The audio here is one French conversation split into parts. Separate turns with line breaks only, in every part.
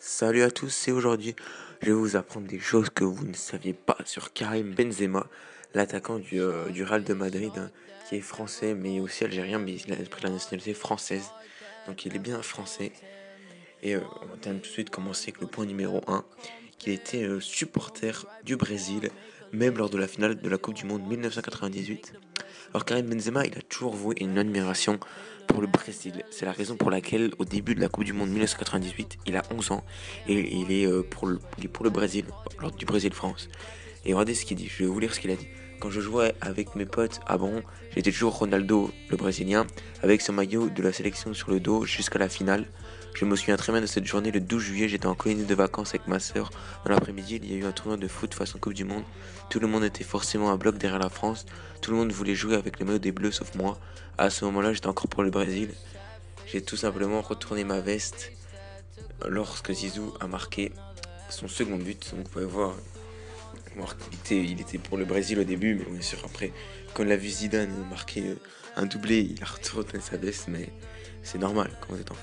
Salut à tous, et aujourd'hui je vais vous apprendre des choses que vous ne saviez pas sur Karim Benzema, l'attaquant du Real de Madrid, hein, qui est français mais aussi algérien, mais il a pris la nationalité française, donc il est bien français. Et on va tout de suite commencer avec le point numéro un, qu'il était supporter du Brésil, même lors de la finale de la Coupe du Monde 1998. Alors Karim Benzema, il a toujours voué une admiration pour le Brésil. C'est la raison pour laquelle, au début de la Coupe du Monde 1998, il a 11 ans et il est pour le Brésil, lors du Brésil-France. Et regardez ce qu'il dit, je vais vous lire ce qu'il a dit. Quand je jouais avec mes potes à Bron, j'étais toujours Ronaldo, le Brésilien, avec son maillot de la sélection sur le dos jusqu'à la finale. Je me souviens très bien de cette journée, le 12 juillet, j'étais en colonie de vacances avec ma sœur. Dans l'après-midi, il y a eu un tournoi de foot façon Coupe du Monde. Tout le monde était forcément à bloc derrière la France. Tout le monde voulait jouer avec les maillots des Bleus sauf moi. À ce moment-là, j'étais encore pour le Brésil. J'ai tout simplement retourné ma veste lorsque Zizou a marqué son second but. Donc vous pouvez voir, il était pour le Brésil au début, mais bien sûr après, quand il a vu Zidane marquer un doublé, il a retourné sa veste, mais c'est normal quand vous êtes enfant.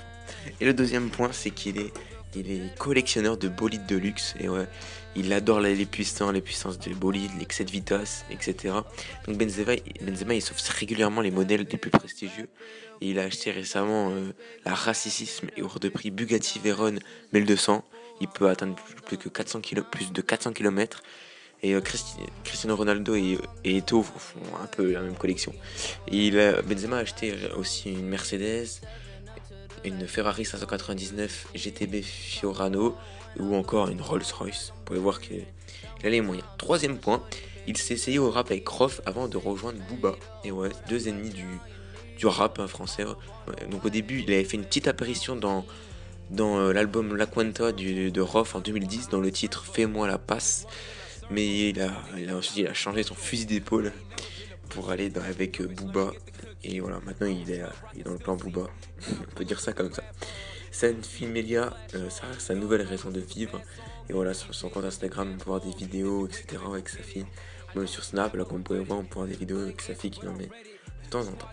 Et le deuxième point, c'est qu'il est collectionneur de bolides de luxe. Et ouais, il adore les puissances de bolides, l'excès de vitesse, etc. Donc Benzema, il s'offre régulièrement les modèles les plus prestigieux. Et il a acheté récemment la racisme et hors de prix Bugatti Veyron 1200. Il peut atteindre plus de 400 km. Et Cristiano Ronaldo et Eto'o font un peu la même collection. Benzema a acheté aussi une Mercedes, une Ferrari 599 GTB Fiorano ou encore une Rolls-Royce. Vous pouvez voir qu'il a les moyens. Troisième point, il s'est essayé au rap avec Rof avant de rejoindre Booba. Et ouais, deux ennemis du rap français. Ouais, donc au début, il avait fait une petite apparition dans l'album La Cuenta de Rof en 2010 dans le titre Fais-moi la passe. Mais ensuite il a changé son fusil d'épaule pour aller avec Booba. Et voilà, maintenant il est dans le plan Booba. On peut dire ça comme ça. Sen Filmelia, ça reste sa nouvelle raison de vivre. Et voilà, sur son compte Instagram, on peut voir des vidéos, etc. avec sa fille. Même sur Snap, là, comme vous pouvez voir, on peut voir des vidéos avec sa fille qui en met de temps en temps.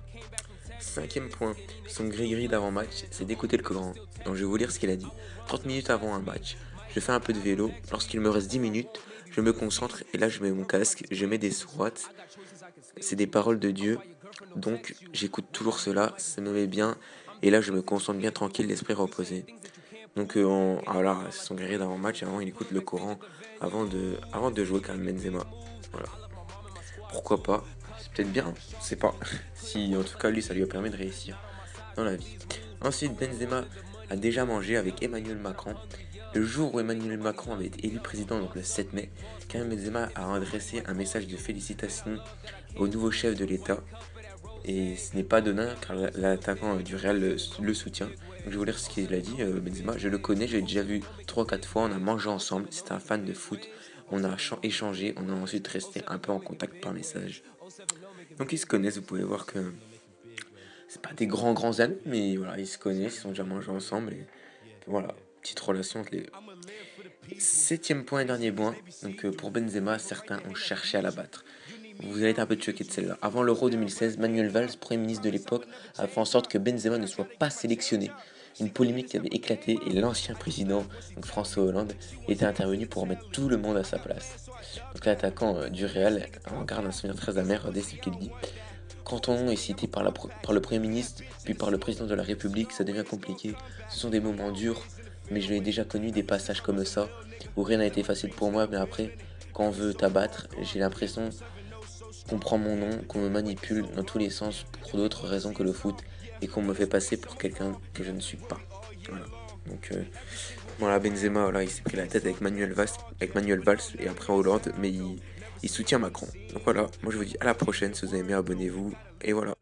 Cinquième point, son gris-gris d'avant-match, c'est d'écouter le Coran. Donc je vais vous lire ce qu'il a dit. 30 minutes avant un match, je fais un peu de vélo. Lorsqu'il me reste 10 minutes, je me concentre et là je mets mon casque, je mets des sourates. C'est des paroles de Dieu. Donc j'écoute toujours cela, ça me met bien. Et là je me concentre bien tranquille, l'esprit reposé. Donc voilà, c'est son gris d'avant-match. Avant il écoute le Coran avant de jouer Karim Benzema. Voilà. Pourquoi pas? C'est peut-être bien, je sais pas. Si en tout cas lui ça lui a permis de réussir dans la vie. Ensuite Benzema a déjà mangé avec Emmanuel Macron. Le jour où Emmanuel Macron avait été élu président, donc le 7 mai, Karim Benzema a adressé un message de félicitations au nouveau chef de l'État. Et ce n'est pas donné car l'attaquant du Real le soutient. Donc je vais vous lire ce qu'il a dit, Benzema. Je le connais, j'ai déjà vu 3-4 fois, on a mangé ensemble, c'est un fan de foot. On a échangé, on a ensuite resté un peu en contact par message. Donc ils se connaissent, vous pouvez voir que c'est pas des grands amis, mais voilà, ils se connaissent, ils sont déjà mangés ensemble. Et voilà, petite relation entre les deux. Septième point et dernier point, donc pour Benzema, certains ont cherché à l'abattre. Vous allez être un peu choqué de celle-là. Avant l'Euro 2016, Manuel Valls, Premier ministre de l'époque, a fait en sorte que Benzema ne soit pas sélectionné. Une polémique avait éclaté et l'ancien président, donc François Hollande, était intervenu pour mettre tout le monde à sa place. Donc l'attaquant du Real en garde un souvenir très amer, regardez ce qu'il dit. Quand ton nom est cité par le Premier ministre, puis par le président de la République, ça devient compliqué. Ce sont des moments durs, mais je l'ai déjà connu des passages comme ça, où rien n'a été facile pour moi, mais après, quand on veut t'abattre, j'ai l'impression qu'on prend mon nom, qu'on me manipule dans tous les sens pour d'autres raisons que le foot, et qu'on me fait passer pour quelqu'un que je ne suis pas. Voilà. Donc voilà, Benzema, voilà, il s'est pris la tête avec Manuel Valls et après Hollande, mais il soutient Macron. Donc voilà, moi je vous dis à la prochaine, si vous avez aimé, abonnez-vous, et voilà.